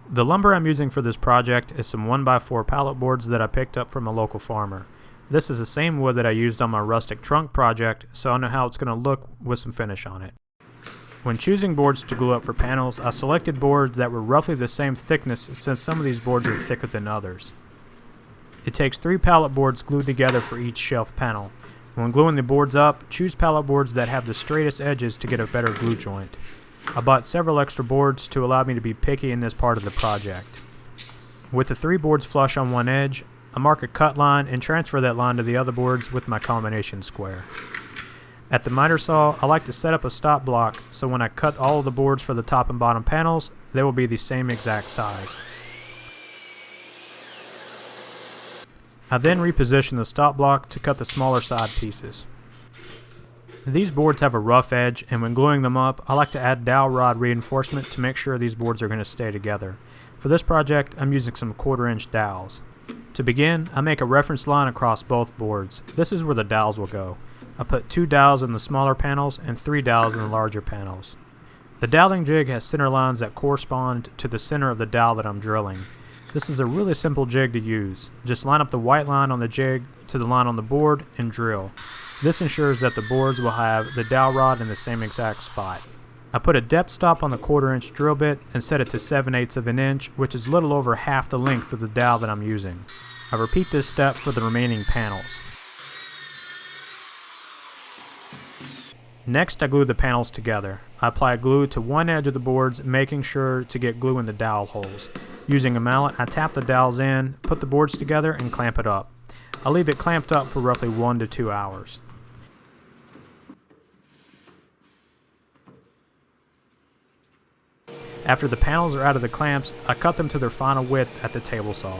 The lumber I'm using for this project is some 1x4 pallet boards that I picked up from a local farmer. This is the same wood that I used on my rustic trunk project, so I know how it's going to look with some finish on it. When choosing boards to glue up for panels, I selected boards that were roughly the same thickness since some of these boards are thicker than others. It takes 3 pallet boards glued together for each shelf panel. When gluing the boards up, choose pallet boards that have the straightest edges to get a better glue joint. I bought several extra boards to allow me to be picky in this part of the project. With the 3 boards flush on one edge, I mark a cut line and transfer that line to the other boards with my combination square. At the miter saw, I like to set up a stop block so when I cut all of the boards for the top and bottom panels, they will be the same exact size. I then reposition the stop block to cut the smaller side pieces. These boards have a rough edge, and when gluing them up, I like to add dowel rod reinforcement to make sure these boards are going to stay together. For this project, I'm using some 1/4-inch dowels. To begin, I make a reference line across both boards. This is where the dowels will go. I put 2 dowels in the smaller panels and 3 dowels in the larger panels. The doweling jig has center lines that correspond to the center of the dowel that I'm drilling. This is a really simple jig to use. Just line up the white line on the jig to the line on the board and drill. This ensures that the boards will have the dowel rod in the same exact spot. I put a depth stop on the 1/4-inch drill bit and set it to 7/8 of an inch, which is a little over half the length of the dowel that I'm using. I repeat this step for the remaining panels. Next, I glue the panels together. I apply glue to one edge of the boards, making sure to get glue in the dowel holes. Using a mallet, I tap the dowels in, put the boards together, and clamp it up. I leave it clamped up for roughly 1 to 2 hours. After the panels are out of the clamps, I cut them to their final width at the table saw.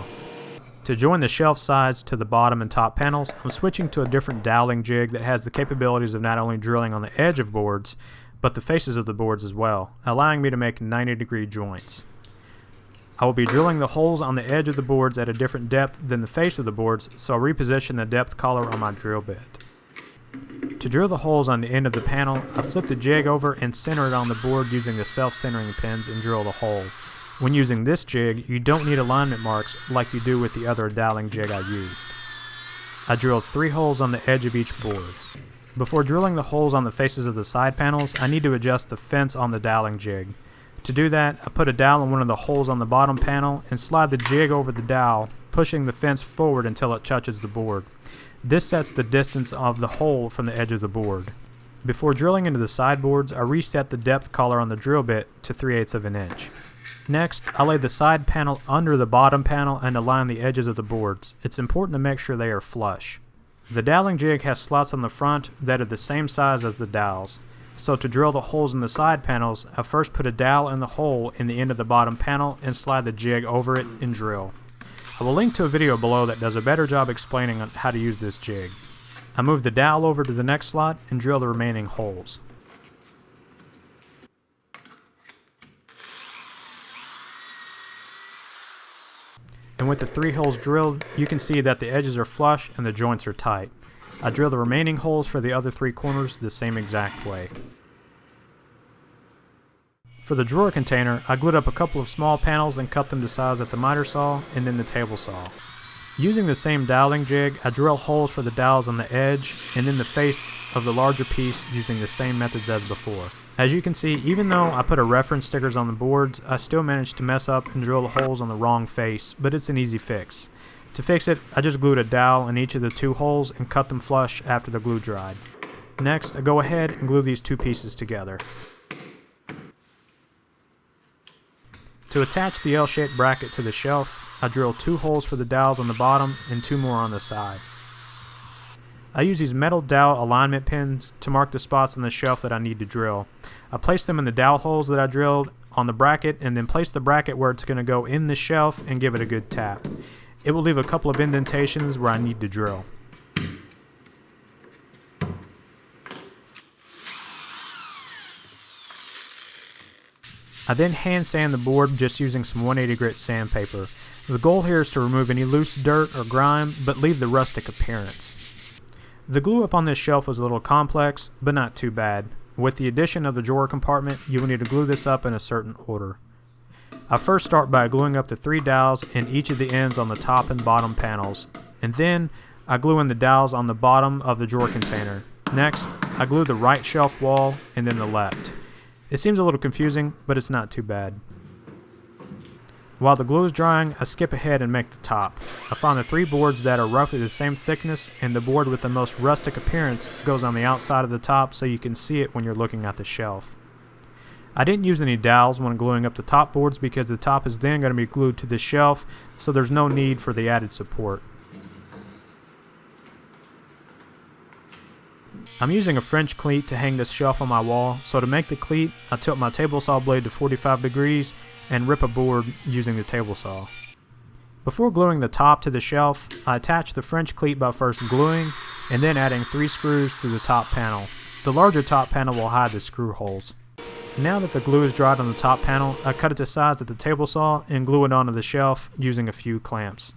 To join the shelf sides to the bottom and top panels, I'm switching to a different doweling jig that has the capabilities of not only drilling on the edge of boards, but the faces of the boards as well, allowing me to make 90-degree joints. I will be drilling the holes on the edge of the boards at a different depth than the face of the boards, so I'll reposition the depth collar on my drill bit. To drill the holes on the end of the panel, I flip the jig over and center it on the board using the self-centering pins and drill the hole. When using this jig, you don't need alignment marks like you do with the other doweling jig I used. I drilled 3 holes on the edge of each board. Before drilling the holes on the faces of the side panels, I need to adjust the fence on the doweling jig. To do that, I put a dowel in one of the holes on the bottom panel and slide the jig over the dowel, pushing the fence forward until it touches the board. This sets the distance of the hole from the edge of the board. Before drilling into the sideboards, I reset the depth collar on the drill bit to 3/8 of an inch. Next, I lay the side panel under the bottom panel and align the edges of the boards. It's important to make sure they are flush. The doweling jig has slots on the front that are the same size as the dowels. So to drill the holes in the side panels, I first put a dowel in the hole in the end of the bottom panel and slide the jig over it and drill. I will link to a video below that does a better job explaining how to use this jig. I move the dowel over to the next slot and drill the remaining holes. And with the 3 holes drilled, you can see that the edges are flush and the joints are tight. I drill the remaining holes for the other 3 corners the same exact way. For the drawer container, I glued up a couple of small panels and cut them to size at the miter saw and then the table saw. Using the same doweling jig, I drill holes for the dowels on the edge and then the face of the larger piece using the same methods as before. As you can see, even though I put a reference stickers on the boards, I still managed to mess up and drill the holes on the wrong face, but it's an easy fix. To fix it, I just glued a dowel in each of the 2 holes and cut them flush after the glue dried. Next, I go ahead and glue these 2 pieces together. To attach the L-shaped bracket to the shelf, I drill 2 holes for the dowels on the bottom and 2 more on the side. I use these metal dowel alignment pins to mark the spots on the shelf that I need to drill. I place them in the dowel holes that I drilled on the bracket and then place the bracket where it's going to go in the shelf and give it a good tap. It will leave a couple of indentations where I need to drill. I then hand sand the board just using some 180 grit sandpaper. The goal here is to remove any loose dirt or grime, but leave the rustic appearance. The glue up on this shelf was a little complex, but not too bad. With the addition of the drawer compartment, you will need to glue this up in a certain order. I first start by gluing up the 3 dowels in each of the ends on the top and bottom panels, and then I glue in the dowels on the bottom of the drawer container. Next, I glue the right shelf wall and then the left. It seems a little confusing, but it's not too bad. While the glue is drying, I skip ahead and make the top. I find the 3 boards that are roughly the same thickness, and the board with the most rustic appearance goes on the outside of the top so you can see it when you're looking at the shelf. I didn't use any dowels when gluing up the top boards because the top is then going to be glued to the shelf, so there's no need for the added support. I'm using a French cleat to hang this shelf on my wall, so to make the cleat, I tilt my table saw blade to 45 degrees and rip a board using the table saw. Before gluing the top to the shelf, I attach the French cleat by first gluing and then adding 3 screws through the top panel. The larger top panel will hide the screw holes. Now that the glue is dried on the top panel, I cut it to size at the table saw and glue it onto the shelf using a few clamps.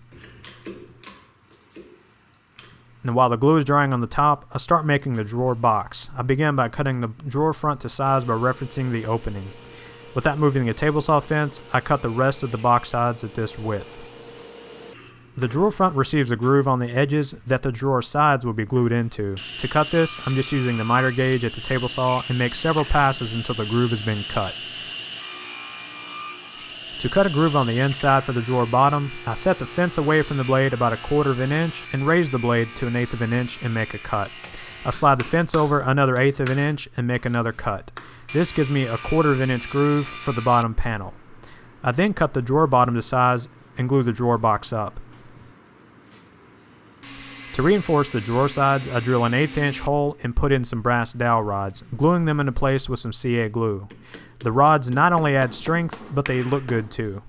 And while the glue is drying on the top, I start making the drawer box. I begin by cutting the drawer front to size by referencing the opening. Without moving the table saw fence, I cut the rest of the box sides at this width. The drawer front receives a groove on the edges that the drawer sides will be glued into. To cut this, I'm just using the miter gauge at the table saw and make several passes until the groove has been cut. To cut a groove on the inside for the drawer bottom, I set the fence away from the blade about 1/4 of an inch and raise the blade to 1/8 of an inch and make a cut. I slide the fence over another 1/8 of an inch and make another cut. This gives me 1/4 of an inch groove for the bottom panel. I then cut the drawer bottom to size and glue the drawer box up. To reinforce the drawer sides, I drill an 1/8 inch hole and put in some brass dowel rods, gluing them into place with some CA glue. The rods not only add strength, but they look good too.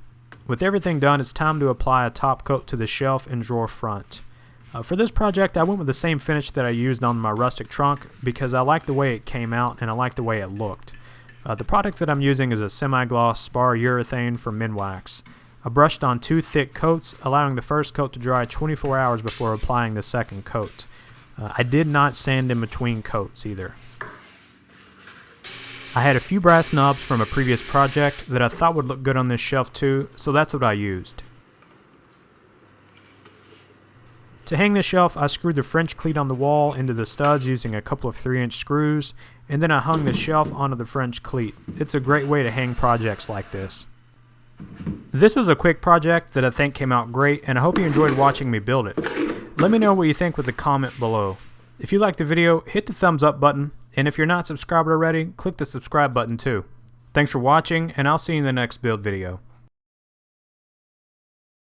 With everything done, it's time to apply a top coat to the shelf and drawer front. For this project, I went with the same finish that I used on my rustic trunk because I like the way it came out and I like the way it looked. The product that I'm using is a semi-gloss spar urethane from Minwax. I brushed on 2 thick coats, allowing the first coat to dry 24 hours before applying the second coat. I did not sand in between coats either. I had a few brass knobs from a previous project that I thought would look good on this shelf too, so that's what I used. To hang the shelf, I screwed the French cleat on the wall into the studs using a couple of 3-inch screws, and then I hung the shelf onto the French cleat. It's a great way to hang projects like this. This was a quick project that I think came out great, and I hope you enjoyed watching me build it. Let me know what you think with a comment below. If you liked the video, hit the thumbs up button, and if you're not subscribed already, click the subscribe button too. Thanks for watching, and I'll see you in the next build video.